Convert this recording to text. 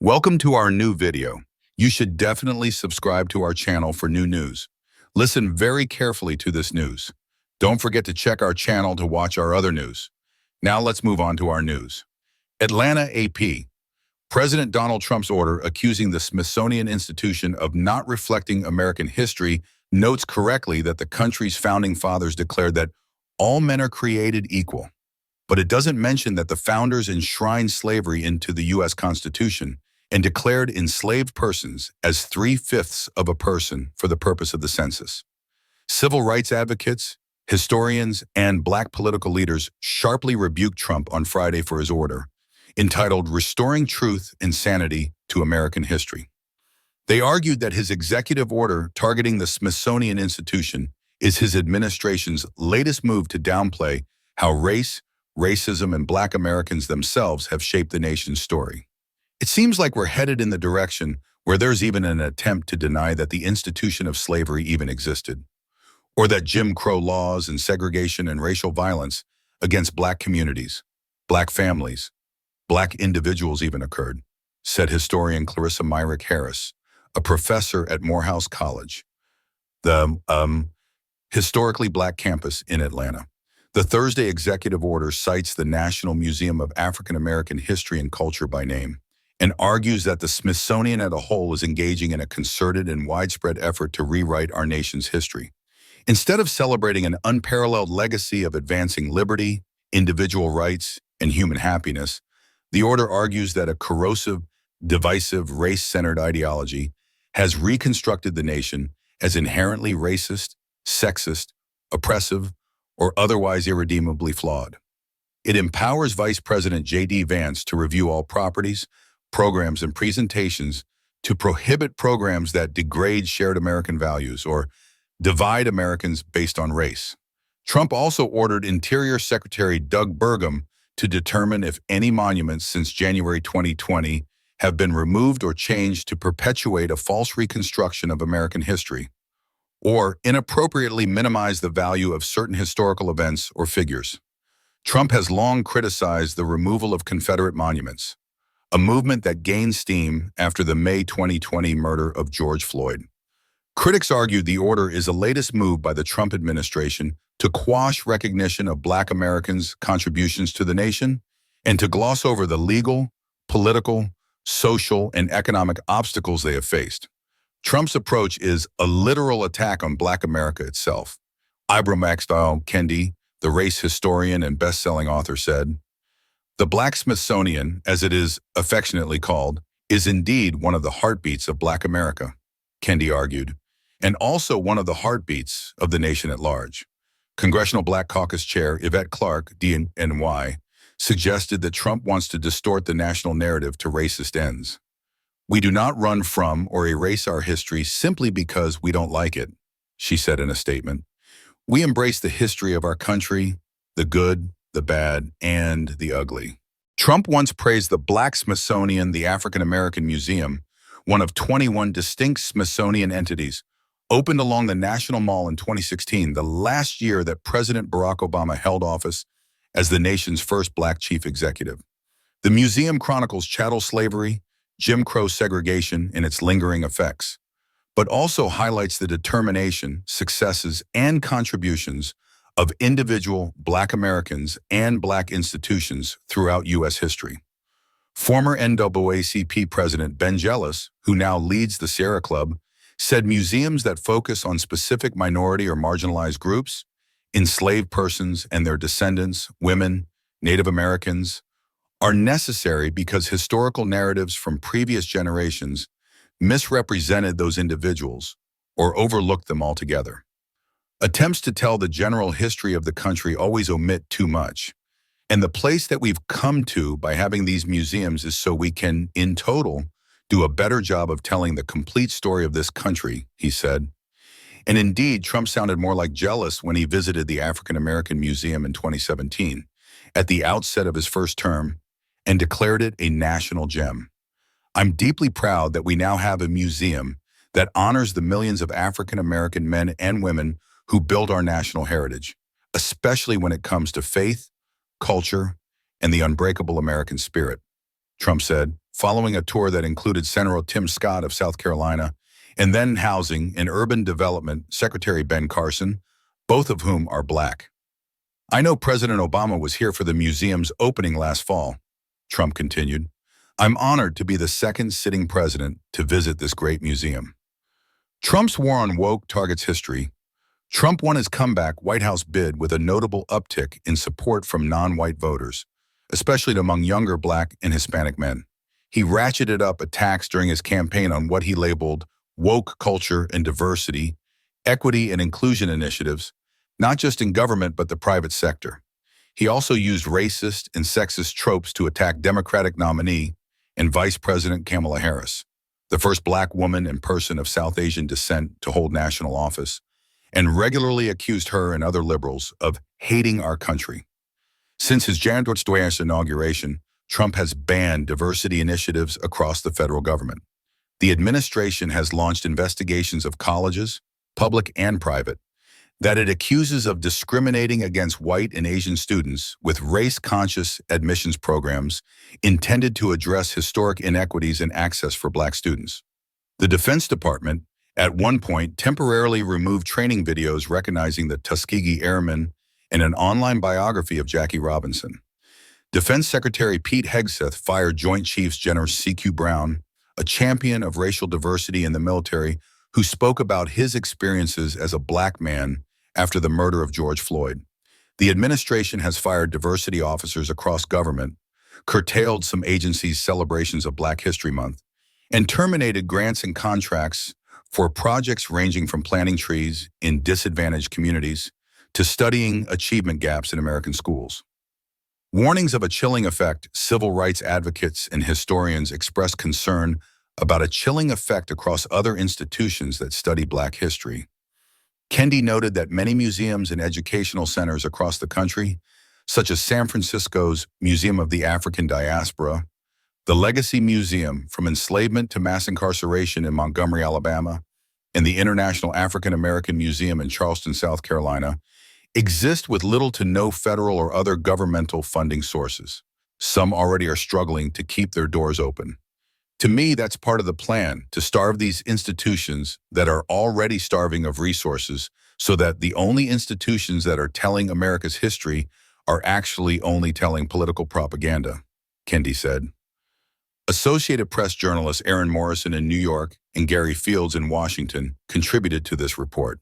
Welcome to our new video. You should definitely subscribe to our channel for new news. Listen very carefully to this news. Don't forget to check our channel to watch our other news. Now let's move on to our news. Atlanta AP. President Donald Trump's order accusing the Smithsonian Institution of not reflecting American history notes correctly that the country's founding fathers declared that all men are created equal. But it doesn't mention that the founders enshrined slavery into the U.S. Constitution and declared enslaved persons as 3/5 of a person for the purpose of the census. Civil rights advocates, historians, and Black political leaders sharply rebuked Trump on Friday for his order, entitled Restoring Truth and Sanity to American History. They argued that his executive order targeting the Smithsonian Institution is his administration's latest move to downplay how race, racism, and Black Americans themselves have shaped the nation's story. It seems like we're headed in the direction where there's even an attempt to deny that the institution of slavery even existed, or that Jim Crow laws and segregation and racial violence against Black communities, Black families, Black individuals even occurred, said historian Clarissa Myrick Harris, a professor at Morehouse College, the historically Black campus in Atlanta. The Thursday executive order cites the National Museum of African American History and Culture by name, and argues that the Smithsonian as a whole is engaging in a concerted and widespread effort to rewrite our nation's history. Instead of celebrating an unparalleled legacy of advancing liberty, individual rights, and human happiness, the order argues that a corrosive, divisive, race-centered ideology has reconstructed the nation as inherently racist, sexist, oppressive, or otherwise irredeemably flawed. It empowers Vice President J.D. Vance to review all properties, programs, and presentations to prohibit programs that degrade shared American values or divide Americans based on race. Trump also ordered Interior Secretary Doug Burgum to determine if any monuments since January 2020 have been removed or changed to perpetuate a false reconstruction of American history, or inappropriately minimize the value of certain historical events or figures. Trump has long criticized the removal of Confederate monuments, a movement that gained steam after the May 2020 murder of George Floyd. Critics argue the order is the latest move by the Trump administration to quash recognition of Black Americans' contributions to the nation and to gloss over the legal, political, social, and economic obstacles they have faced. Trump's approach is a literal attack on Black America itself. Ibram X. Kendi, the race historian and best-selling author, said, "The Black Smithsonian, as it is affectionately called, is indeed one of the heartbeats of Black America," Kendi argued, and also one of the heartbeats of the nation at large. Congressional Black Caucus Chair Yvette Clarke, DNY, suggested that Trump wants to distort the national narrative to racist ends. "We do not run from or erase our history simply because we don't like it," she said in a statement. "We embrace the history of our country, the good, the bad, and the ugly." Trump once praised the Black Smithsonian, the African American Museum, one of 21 distinct Smithsonian entities, opened along the National Mall in 2016, the last year that President Barack Obama held office as the nation's first Black chief executive. The museum chronicles chattel slavery, Jim Crow segregation, and its lingering effects, but also highlights the determination, successes, and contributions of individual Black Americans and Black institutions throughout U.S. history. Former NAACP President Ben Jealous, who now leads the Sierra Club, said museums that focus on specific minority or marginalized groups, enslaved persons and their descendants, women, Native Americans, are necessary because historical narratives from previous generations misrepresented those individuals or overlooked them altogether. Attempts to tell the general history of the country always omit too much, and the place that we've come to by having these museums is so we can, in total, do a better job of telling the complete story of this country, he said. And indeed, Trump sounded more like Jealous when he visited the African American Museum in 2017, at the outset of his first term, and declared it a national gem. "I'm deeply proud that we now have a museum that honors the millions of African American men and women who built our national heritage, especially when it comes to faith, culture, and the unbreakable American spirit," Trump said, following a tour that included Senator Tim Scott of South Carolina, and then Housing and Urban Development Secretary Ben Carson, both of whom are Black. I know President Obama was here for the museum's opening last fall, Trump continued. I'm honored to be the second sitting president to visit this great museum. Trump's war on woke targets history. Trump won his comeback White House bid with a notable uptick in support from non-white voters, especially among younger Black and Hispanic men. He ratcheted up attacks during his campaign on what he labeled woke culture and diversity, equity and inclusion initiatives, not just in government but the private sector. He also used racist and sexist tropes to attack Democratic nominee and Vice President Kamala Harris, the first Black woman and person of South Asian descent to hold national office, and regularly accused her and other liberals of hating our country. Since his January 20th inauguration, Trump has banned diversity initiatives across the federal government. The administration has launched investigations of colleges, public and private, that it accuses of discriminating against white and Asian students with race-conscious admissions programs intended to address historic inequities in access for Black students. The Defense Department, at one point, temporarily removed training videos recognizing the Tuskegee Airmen and an online biography of Jackie Robinson. Defense Secretary Pete Hegseth fired Joint Chiefs General C.Q. Brown, a champion of racial diversity in the military, who spoke about his experiences as a Black man after the murder of George Floyd. The administration has fired diversity officers across government, curtailed some agencies' celebrations of Black History Month, and terminated grants and contracts for projects ranging from planting trees in disadvantaged communities to studying achievement gaps in American schools. Warnings of a chilling effect, civil rights advocates and historians express concern about a chilling effect across other institutions that study Black history. Kendi noted that many museums and educational centers across the country, such as San Francisco's Museum of the African Diaspora, the Legacy Museum from Enslavement to Mass Incarceration in Montgomery, Alabama, and the International African American Museum in Charleston, South Carolina, exist with little to no federal or other governmental funding sources. Some already are struggling to keep their doors open. To me, that's part of the plan, to starve these institutions that are already starving of resources so that the only institutions that are telling America's history are actually only telling political propaganda, Kendi said. Associated Press journalists Aaron Morrison in New York and Gary Fields in Washington contributed to this report.